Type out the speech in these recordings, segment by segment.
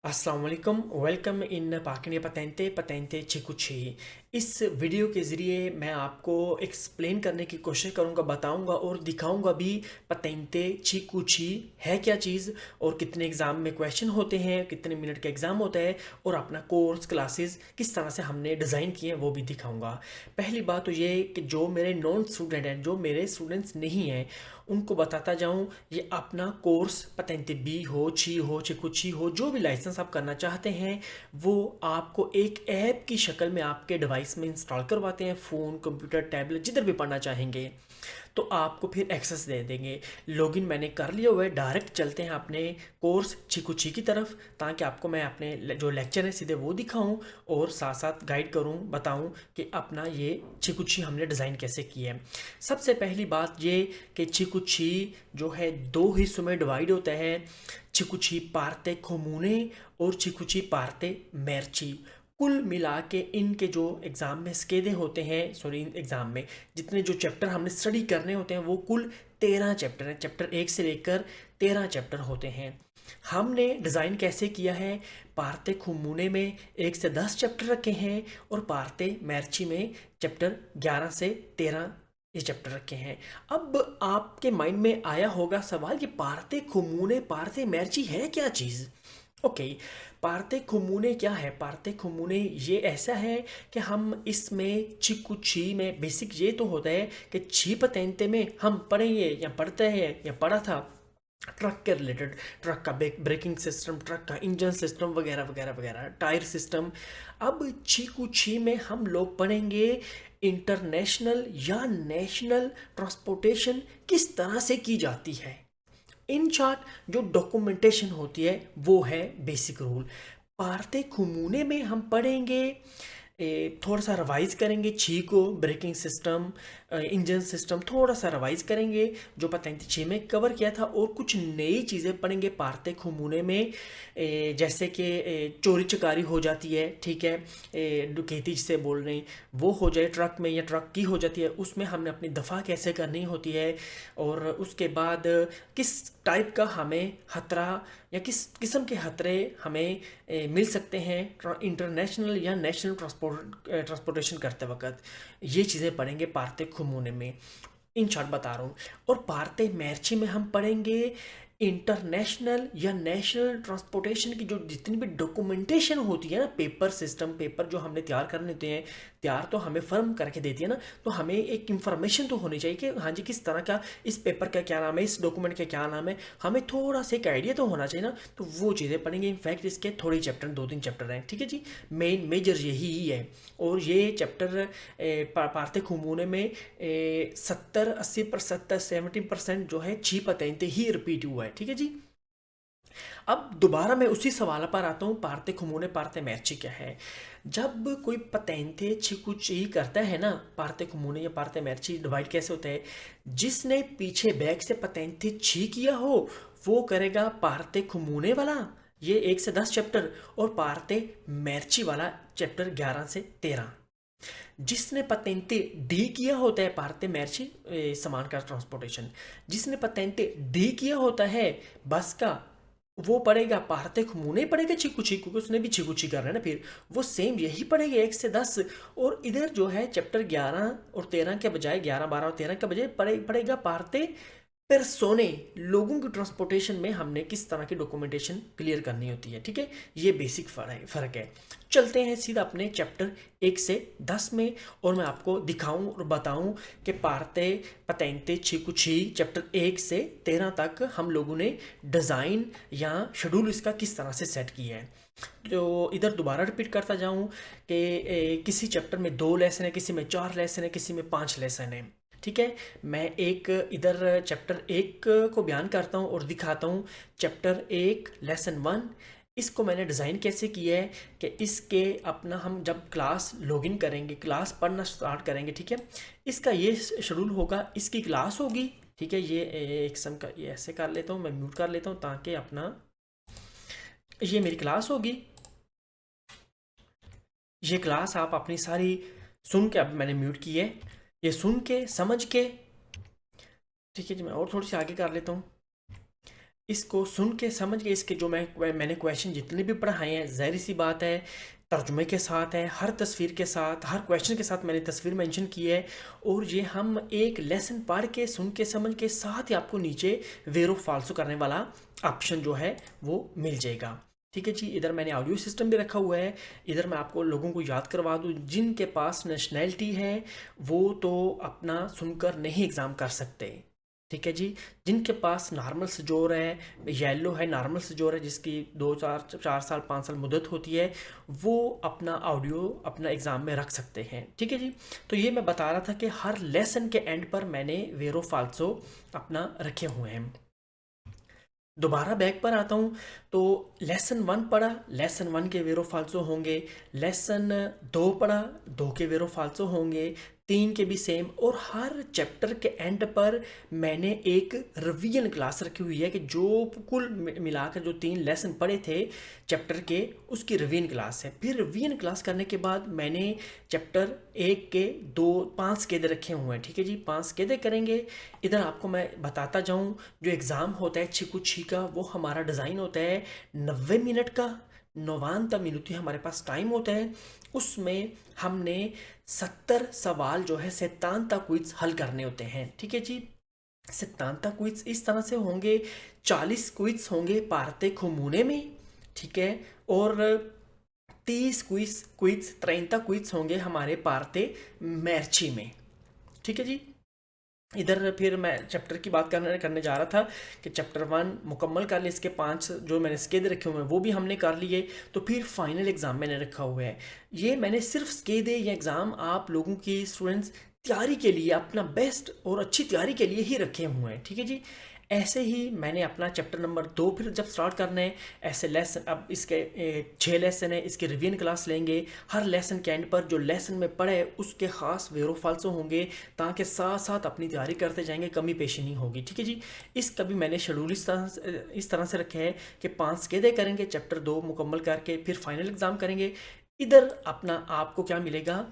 अस्सलाम वालेकुम welcome in पाकने पतेंते पतेंते चिकुची। इस वीडियो के ज़रिए मैं आपको एक्सप्लेन करने की कोशिश करूँगा, बताऊँगा और दिखाऊँगा भी पतेंते चिकुची है क्या चीज़ और कितने एग्ज़ाम में क्वेश्चन होते हैं, कितने मिनट का एग्ज़ाम होता है और अपना कोर्स क्लासेस किस तरह से हमने डिज़ाइन किए हैं वो भी दिखाऊँगा। पहली बात तो ये कि जो मेरे नॉन स्टूडेंट हैं, जो मेरे स्टूडेंट्स नहीं हैं, उनको बताता जाऊँ ये अपना कोर्स पतेंते बी हो, ची हो, चिकुची हो, जो भी लाइसेंस आप करना चाहते हैं वो आपको एक ऐप की शक्ल में आपके डिवाइस में इंस्टॉल करवाते हैं। फ़ोन, कंप्यूटर, टैबलेट जिधर भी पढ़ना चाहेंगे तो आपको फिर एक्सेस दे देंगे। लॉगिन मैंने कर लिया हुआ है, डायरेक्ट चलते हैं अपने कोर्स चिकुची की तरफ ताकि आपको मैं अपने जो लेक्चर है सीधे वो दिखाऊं और साथ साथ गाइड करूं, बताऊं कि अपना ये चिकुची हमने डिज़ाइन कैसे किया है। सबसे पहली बात ये कि चिकुची जो है दो हिस्सों में डिवाइड होता है, चिकुची पार्ते कोमूने और चिकुची पार्ते मेर्ची। कुल मिला के इनके जो एग्ज़ाम में स्केदे होते हैं, सॉरी एग्ज़ाम में जितने जो चैप्टर हमने स्टडी करने होते हैं वो कुल 13 चैप्टर हैं। चैप्टर 1 से लेकर 13 चैप्टर होते हैं। हमने डिज़ाइन कैसे किया है, पार्ते खुमूने में 1 से 10 चैप्टर रखे हैं और पार्ते मैर्ची में चैप्टर 11 से 13 ये चैप्टर रखे हैं। अब आपके माइंड में आया होगा सवाल कि पार्ते खुमूने पार्ते मैर्ची है क्या चीज़। ओके, पार्ते खुमूने क्या है? पार्ते खुमूने ये ऐसा है कि हम इसमें चिकुची में बेसिक ये तो होता है कि छी पतेंते में हम पढ़ेंगे या पढ़ते हैं या पढ़ा था ट्रक के रिलेटेड, ट्रक का ब्रेकिंग सिस्टम, ट्रक का इंजन सिस्टम वगैरह वगैरह वगैरह, टायर सिस्टम। अब चिकुची में हम लोग पढ़ेंगे इंटरनेशनल या नेशनल ट्रांसपोर्टेशन किस तरह से की जाती है। इन शॉर्ट जो डॉक्यूमेंटेशन होती है वो है बेसिक रूल। पार्टे खुमूने में हम पढ़ेंगे, थोड़ा सा रिवाइज करेंगे छी को, ब्रेकिंग सिस्टम, इंजन सिस्टम थोड़ा सा रिवाइज करेंगे जो पतेंते छः में कवर किया था और कुछ नई चीज़ें पढ़ेंगे पार्टे खुमूने में। जैसे कि चोरी चकारी हो जाती है, ठीक है, डकैती जिसे बोल रहे हैं वो हो जाए ट्रक में या ट्रक की हो जाती है, उसमें हमने अपनी दफ़ा कैसे करनी होती है और उसके बाद किस टाइप का हमें खतरा या किस किस्म के खतरे हमें मिल सकते हैं इंटरनेशनल या नेशनल ट्रांसपोर्टेशन करते वक्त। ये चीज़ें पढ़ेंगे पार्ते खुमूने में, इन शॉर्ट बता रहा हूँ। और पार्ते मैर्ची में हम पढ़ेंगे इंटरनेशनल या नेशनल ट्रांसपोर्टेशन की जो जितनी भी डॉक्यूमेंटेशन होती है ना, पेपर सिस्टम, पेपर जो हमने तैयार करने होते हैं, तैयार तो हमें फर्म करके देती है ना, तो हमें एक इंफॉर्मेशन तो होनी चाहिए कि हाँ जी किस तरह का इस पेपर का क्या नाम है, इस डॉक्यूमेंट का क्या नाम है, हमें थोड़ा सा एक आइडिया तो होना चाहिए ना। तो वो चीज़ें पढ़ेंगे। इनफैक्ट इसके थोड़े चैप्टर, 2-3 चैप्टर हैं, ठीक है जी, मेन मेजर यही ही है। और ये चैप्टर पार्थे खुमूने में 70-80% 70% जो है छी पतेंते ही रिपीट हुआ है, ठीक है जी। अब दोबारा मैं उसी सवाल पर आता हूँ, पार्ते खुमूने पार्ते मैर्ची क्या है। जब कोई पतेंते चिकुची करता है ना, पार्ते खुमूने या पार्ते मैर्ची डिवाइड कैसे होता है, जिसने पीछे बैक से पतेंते छी किया हो वो करेगा पार्ते खुमूने वाला, ये 1 से 10 चैप्टर, और पार्ते मैर्ची वाला चैप्टर 11 से 13। जिसने पतेंते डी किया होता है पार्ते मैर्ची सामान का ट्रांसपोर्टेशन, जिसने पतेंते डी किया होता है बस का, वो पढ़ेगा पार्ते खुमूने पढ़ेगा चिकुची, क्योंकि उसने भी चिकुची कर रहा है ना, फिर वो सेम यही पढ़ेगा 1 से 10। और इधर जो है चैप्टर 11 और 13 के बजाय, 11, 12 और 13 के बजाय पढ़ेगा पार्ते पेरसोने, लोगों की ट्रांसपोर्टेशन में हमने किस तरह की डॉक्यूमेंटेशन क्लियर करनी होती है, ठीक है। ये बेसिक फ़र्क है। चलते हैं सीधा अपने चैप्टर 1 से 10 में और मैं आपको दिखाऊं और बताऊं कि पार्ते पतेंते चिकुची चैप्टर 1 से 13 तक हम लोगों ने डिज़ाइन या शेड्यूल इसका किस तरह से सेट किया है। तो इधर दोबारा रिपीट करता जाऊं कि किसी चैप्टर में 2 लेसन है, किसी में 4 लेसन है, किसी में 5 लेसन है, ठीक है। मैं एक इधर चैप्टर 1 को बयान करता हूँ और दिखाता हूँ। चैप्टर 1 लेसन 1, इसको मैंने डिज़ाइन कैसे किया है कि इसके अपना हम जब क्लास लॉगिन करेंगे, क्लास पढ़ना स्टार्ट करेंगे, ठीक है, इसका ये शेड्यूल होगा, इसकी क्लास होगी, ठीक है। ये एक सम का ये ऐसे कर लेता हूँ, मैं म्यूट कर लेता हूँ ताकि अपना ये मेरी क्लास होगी। ये क्लास आप अपनी सारी सुन के, अब मैंने म्यूट की है, ये सुन के समझ के, ठीक है जी। मैं और थोड़ी सी आगे कर लेता हूँ। इसको सुन के समझ के इसके जो मैंने क्वेश्चन जितने भी पढ़ाए हैं, ज़ाहिर सी बात है तर्जुमे के साथ है, हर तस्वीर के साथ, हर क्वेश्चन के साथ मैंने तस्वीर मेंशन की है। और ये हम एक लेसन पढ़ के सुन के समझ के साथ ही आपको नीचे वेरो फाल्सो करने वाला ऑप्शन जो है वो मिल जाएगा। ठीक है जी। इधर मैंने ऑडियो सिस्टम भी रखा हुआ है। इधर मैं आपको लोगों को याद करवा दूँ, जिनके पास नेशनैलिटी है वो तो अपना सुनकर नहीं एग्ज़ाम कर सकते। ठीक है जी। जिनके पास नॉर्मल सजोर है, येलो है, नॉर्मल सजोर है, जिसकी 2 4 4 साल 5 साल मुद्दत होती है, वो अपना ऑडियो अपना एग्ज़ाम में रख सकते हैं। ठीक है जी। तो ये मैं बता रहा था कि हर लेसन के एंड पर मैंने वेरो फाल्सो अपना रखे हुए हैं। दोबारा बैक पर आता हूँ तो लेसन 1 पढ़ा, लेसन 1 के वेरो फाल्सो होंगे। लेसन 2 पढ़ा, 2 के वेरो फाल्सो होंगे। 3 के भी सेम। और हर चैप्टर के एंड पर मैंने एक रिवीजन क्लास रखी हुई है कि जो कुल मिलाकर जो 3 लेसन पढ़े थे चैप्टर के, उसकी रिवीजन क्लास है। फिर रिवीजन क्लास करने के बाद मैंने चैप्टर 1 के 5 केदे रखे हुए हैं। ठीक है जी। 5 केदे करेंगे। इधर आपको मैं बताता जाऊं, जो एग्ज़ाम होता है छिकू का, वो हमारा डिज़ाइन होता है 90 मिनट का। 90 मिनट ही हमारे पास टाइम होता है। उसमें हमने 70 सवाल जो है सिद्धांत क्विज हल करने होते हैं। ठीक है जी। सिद्धांत क्विज इस तरह से होंगे, 40 क्विज होंगे पारते खुमूने में। ठीक है। और 30 क्विज 30 क्विज होंगे हमारे पारते मैर्ची में। ठीक है जी। इधर फिर मैं चैप्टर की बात करने जा रहा था कि चैप्टर 1 मुकम्मल कर लिए, इसके 5 जो मैंने स्केद रखे हुए हैं वो भी हमने कर लिए। तो फिर फाइनल एग्ज़ाम मैंने रखा हुआ है। ये मैंने सिर्फ स्केदे या एग्ज़ाम आप लोगों की स्टूडेंट्स तैयारी के लिए, अपना बेस्ट और अच्छी तैयारी के लिए ही रखे हुए हैं। ठीक है जी। ऐसे ही मैंने अपना चैप्टर नंबर 2 फिर जब स्टार्ट करना है, ऐसे लेसन, अब इसके 6 लेसन है, इसके रिवीजन क्लास लेंगे। हर लेसन के एंड पर जो लेसन में पढ़े उसके ख़ास वेरो फाल्सो होंगे, ताकि साथ साथ अपनी तैयारी करते जाएंगे, कमी पेशी नहीं होगी। ठीक है जी। इसका भी मैंने शेड्यूल इस तरह से रखे हैं कि 5 केदे करेंगे, चैप्टर 2 मुकम्मल करके फिर फाइनल एग्ज़ाम करेंगे। इधर अपना आपको क्या मिलेगा,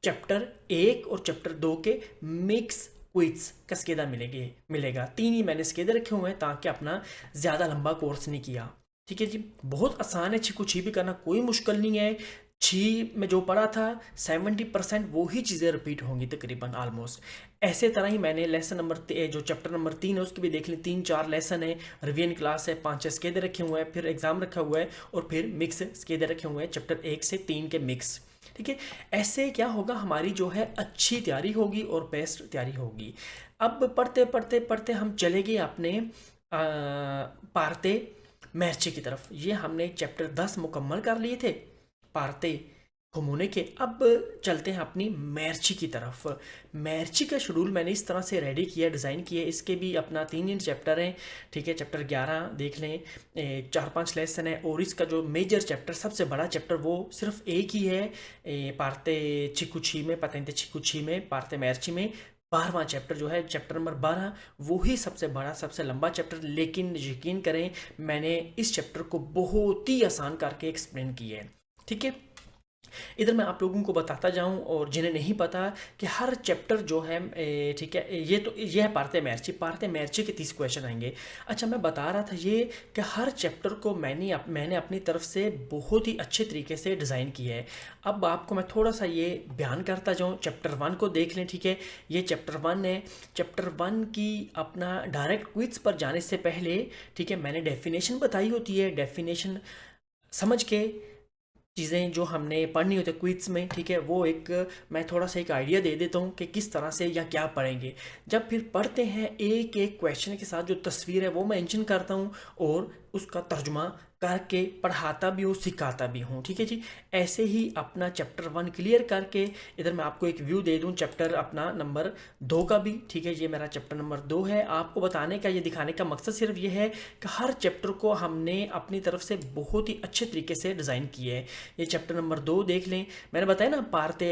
चैप्टर 1 और चैप्टर 2 के मिक्स क्विज का स्केदा मिलेगा। 3 ही मैंने स्केदे रखे हुए हैं ताकि अपना ज़्यादा लंबा कोर्स नहीं किया। ठीक है जी। बहुत आसान है, छी भी करना कोई मुश्किल नहीं है। छी में जो पढ़ा था 70% वो ही चीज़ें रिपीट होंगी तकरीबन ऑलमोस्ट। ऐसे तरह ही मैंने लेसन नंबर जो चैप्टर नंबर 3 है उसकी भी देख ली। 3 4 लेसन है, रिवीजन क्लास है, 5 6 स्केदे रखे हुए हैं, फिर एग्ज़ाम रखा हुआ है, और फिर मिक्स स्केदे रखे हुए हैं चैप्टर 1 से 3 के मिक्स। ठीक है। ऐसे क्या होगा, हमारी जो है अच्छी तैयारी होगी और बेस्ट तैयारी होगी। अब पढ़ते पढ़ते पढ़ते हम चले गए अपने पारते मैर्ची की तरफ। ये हमने चैप्टर 10 मुकम्मल कर लिए थे पारते घुमोने के। अब चलते हैं अपनी मैर्ची की तरफ। मैर्ची का शेड्यूल मैंने इस तरह से रेडी किया, डिज़ाइन किया। इसके भी अपना 3 चैप्टर हैं। ठीक है। चैप्टर 11 देख लें, 4 5 लेसन है, और इसका जो मेजर चैप्टर सबसे बड़ा चैप्टर वो सिर्फ एक ही है, पारते चिकुची में, पतेंते चिकुची में, पारते मैर्ची में 12वां चैप्टर जो है, चैप्टर नंबर 12, वो ही सबसे बड़ा सबसे लंबा चैप्टर। लेकिन यकीन करें मैंने इस चैप्टर को बहुत ही आसान करके एक्सप्लेन किया है। ठीक है। इधर मैं आप लोगों को बताता जाऊं, और जिन्हें नहीं पता कि हर चैप्टर जो है, ठीक है, ये है पारते मैर्ची के 30 क्वेश्चन आएंगे। अच्छा, मैं बता रहा था ये कि हर चैप्टर को मैंने अपनी तरफ से बहुत ही अच्छे तरीके से डिज़ाइन किया है। अब आपको मैं थोड़ा सा ये बयान करता जाऊँ। चैप्टर 1 को देख लें। ठीक है। ये चैप्टर 1 है। चैप्टर 1 की अपना डायरेक्ट क्विज पर जाने से पहले, ठीक है, मैंने डेफिनेशन बताई होती है। डेफिनेशन समझ के चीज़ें जो हमने पढ़नी होती है क्विज में, ठीक है, वो एक मैं थोड़ा सा एक आइडिया दे देता हूँ कि किस तरह से या क्या पढ़ेंगे। जब फिर पढ़ते हैं एक एक क्वेश्चन के साथ जो तस्वीर है वो मेंशन करता हूँ, और उसका तर्जुमा करके पढ़ाता भी हूँ, सिखाता भी हूँ। ठीक है जी। ऐसे ही अपना चैप्टर 1 क्लियर करके इधर मैं आपको एक व्यू दे दूँ चैप्टर अपना नंबर 2 का भी। ठीक है। ये मेरा चैप्टर नंबर 2 है। आपको बताने का, ये दिखाने का मकसद सिर्फ ये है कि हर चैप्टर को हमने अपनी तरफ से बहुत ही अच्छे तरीके से डिज़ाइन किया है। ये चैप्टर नंबर 2 देख लें। मैंने बताया ना, पारते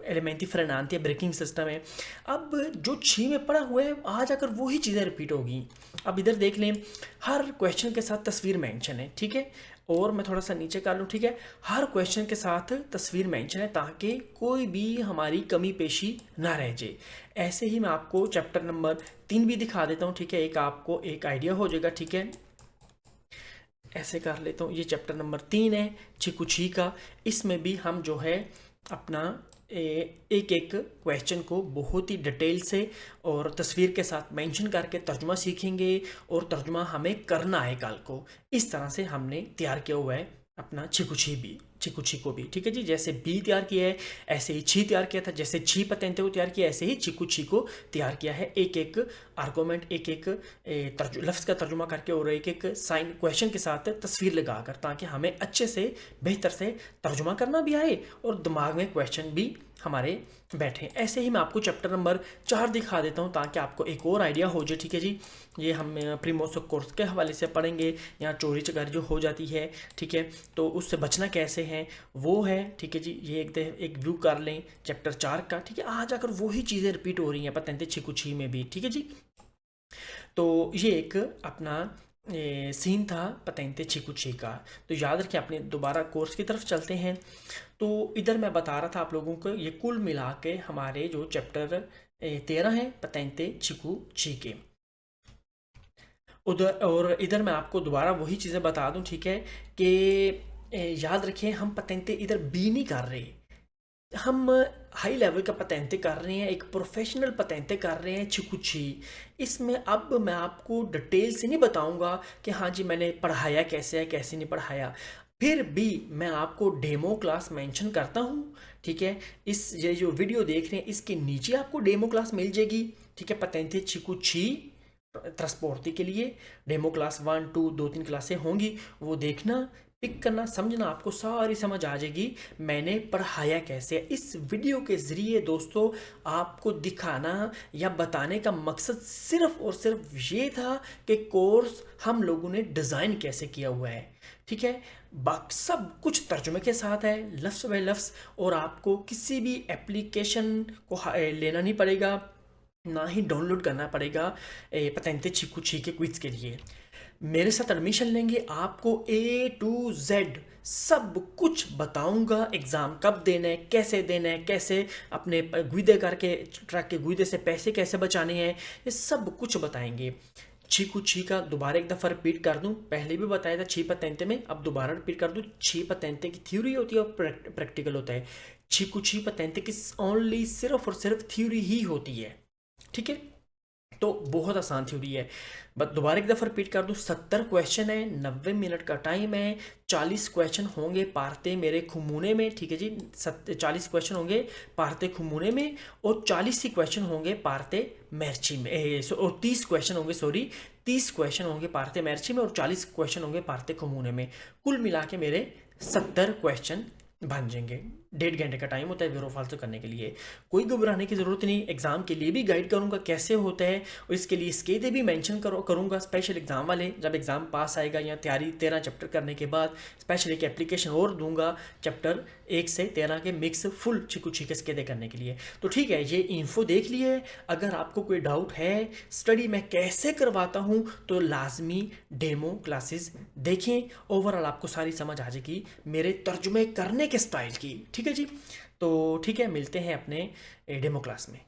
एलिमेंटी फ्रेनांती ब्रेकिंग सिस्टम है। अब जो 6 में पढ़ा हुआ है, आज आकर वही चीज़ें रिपीट होगी। अब इधर देख लें, हर क्वेश्चन के साथ तस्वीर मेंशन है। ठीक है। और मैं थोड़ा सा नीचे कर लूँ। ठीक है। हर क्वेश्चन के साथ तस्वीर मेंशन है ताकि कोई भी हमारी कमी पेशी ना रह जाए। ऐसे ही मैं आपको चैप्टर नंबर 3 भी दिखा देता हूँ। ठीक है। एक आपको एक आइडिया हो जाएगा। ठीक है। ऐसे कर लेता हूँ। ये चैप्टर नंबर 3 है चीकू ची का। इसमें भी हम जो है अपना एक एक क्वेश्चन को बहुत ही डिटेल से और तस्वीर के साथ मेंशन करके तर्जुमा सीखेंगे, और तर्जुमा हमें करना है कल को। इस तरह से हमने तैयार किया हुआ है अपना चीकू ची को भी। ठीक है जी, जैसे बी तैयार किया है ऐसे ही ची तैयार किया था, जैसे ची पतेंते को तैयार किया ऐसे ही चीकू ची को तैयार किया है। एक एक आर्गूमेंट, एक एक लफ्ज़ का तर्जुमा करके और एक एक साइन क्वेश्चन के साथ तस्वीर लगाकर, ताकि हमें अच्छे से बेहतर से तर्जुमा करना भी आए और दिमाग में क्वेश्चन भी हमारे बैठे। ऐसे ही मैं आपको चैप्टर नंबर 4 दिखा देता हूँ ताकि आपको एक और आइडिया हो जाए। ठीक है जी, ये हम प्रीमोसो कोर्स के हवाले से पढ़ेंगे। यहाँ चोरी चकारी जो हो जाती है, ठीक है, तो उससे बचना कैसे है वो है। ठीक है जी, ये एक व्यू कर लें चैप्टर 4 का। ठीक है, आज आकर वही चीज़ें रिपीट हो रही हैं पतेंते चीकू ची में भी। ठीक है जी, तो ये एक अपना सीन था पतेंते चीकू ची का। तो याद रखें, अपने दोबारा कोर्स की तरफ चलते हैं। तो इधर मैं बता रहा था आप लोगों को, ये कुल मिला के हमारे जो चैप्टर 13 हैं पतेंते चीकू ची के। उधर और इधर मैं आपको दोबारा वही चीज़ें बता दूं, ठीक है, कि याद रखें हम पतेंते इधर बी नहीं कर रहे, हम हाई लेवल का पतेंते कर रहे हैं, एक प्रोफेशनल पतेंते कर रहे हैं चीकू ची। इसमें अब मैं आपको डिटेल से नहीं बताऊंगा कि हाँ जी मैंने पढ़ाया कैसे है कैसे नहीं पढ़ाया, फिर भी मैं आपको डेमो क्लास मेंशन करता हूँ। ठीक है, ये जो वीडियो देख रहे हैं इसके नीचे आपको डेमो क्लास मिल जाएगी। ठीक है, पतेंते चीकू ची ट्रांसपोर्टी के लिए डेमो क्लास 1, 2, 2-3 क्लासें होंगी, वो देखना, पिक करना, समझना, आपको सारी समझ आ जाएगी मैंने पढ़ाया कैसे। इस वीडियो के ज़रिए दोस्तों आपको दिखाना या बताने का मकसद सिर्फ और सिर्फ ये था कि कोर्स हम लोगों ने डिज़ाइन कैसे किया हुआ है। ठीक है, सब कुछ तर्जुमे के साथ है, लफ्ज़ बाय लफ्ज़, और आपको किसी भी एप्लीकेशन को लेना नहीं पड़ेगा, ना ही डाउनलोड करना पड़ेगा पतेंते चीकू ची के क्विज के लिए। मेरे साथ एडमिशन लेंगे, आपको A to Z सब कुछ बताऊंगा। एग्ज़ाम कब देना है, कैसे देना है, कैसे अपने गुईदे करके ट्रक के गुईदे से पैसे कैसे बचाने हैं, ये सब कुछ बताएंगे। चीकू ची का दोबारा एक दफ़ा रिपीट कर दूं, पहले भी बताया था ची पतेंते में, अब दोबारा रिपीट कर दूं। ची पतेंते की थ्योरी होती है और प्रैक्टिकल होता है। चीकू ची पतेंते की ओनली सिर्फ और सिर्फ थ्योरी ही होती है। ठीक है, तो बहुत आसान थ्योरी है। बस दोबारा एक दफ़ा रिपीट कर दूँ, 70 क्वेश्चन है, 90 मिनट का टाइम है, 40 क्वेश्चन होंगे पारते मेरे खुमूने में। ठीक है जी, 40 क्वेश्चन होंगे पारते खुमूने में, और 40 ही क्वेश्चन होंगे पारते मैर्ची में, और 30 क्वेश्चन होंगे, सॉरी 30 क्वेश्चन होंगे पारते मैर्ची में, और 40 क्वेश्चन होंगे पारते खुमूने में। कुल मिला के मेरे 70 क्वेश्चन बन जाएंगे। 1.5 घंटे का टाइम होता है वेरो फाल्सो करने के लिए। कोई घबराने की ज़रूरत नहीं, एग्ज़ाम के लिए भी गाइड करूंगा कैसे होता है, और इसके लिए स्केदे भी मेंशन करूंगा स्पेशल एग्ज़ाम वाले। जब एग्ज़ाम पास आएगा या तैयारी 13 चैप्टर करने के बाद स्पेशल एक एप्लीकेशन और दूंगा चैप्टर 1 से 13 के मिक्स फुल चीकू ची के स्केदे करने के लिए। तो ठीक है, ये इन्फो देख लिए। अगर आपको कोई डाउट है स्टडी मैं कैसे करवाता हूँ तो लाजमी डेमो क्लासेस देखें, ओवरऑल आपको सारी समझ आ जाएगी मेरे तर्जुमे करने के स्टाइल की। ठीक है जी, तो ठीक है, मिलते हैं अपने डेमो क्लास में।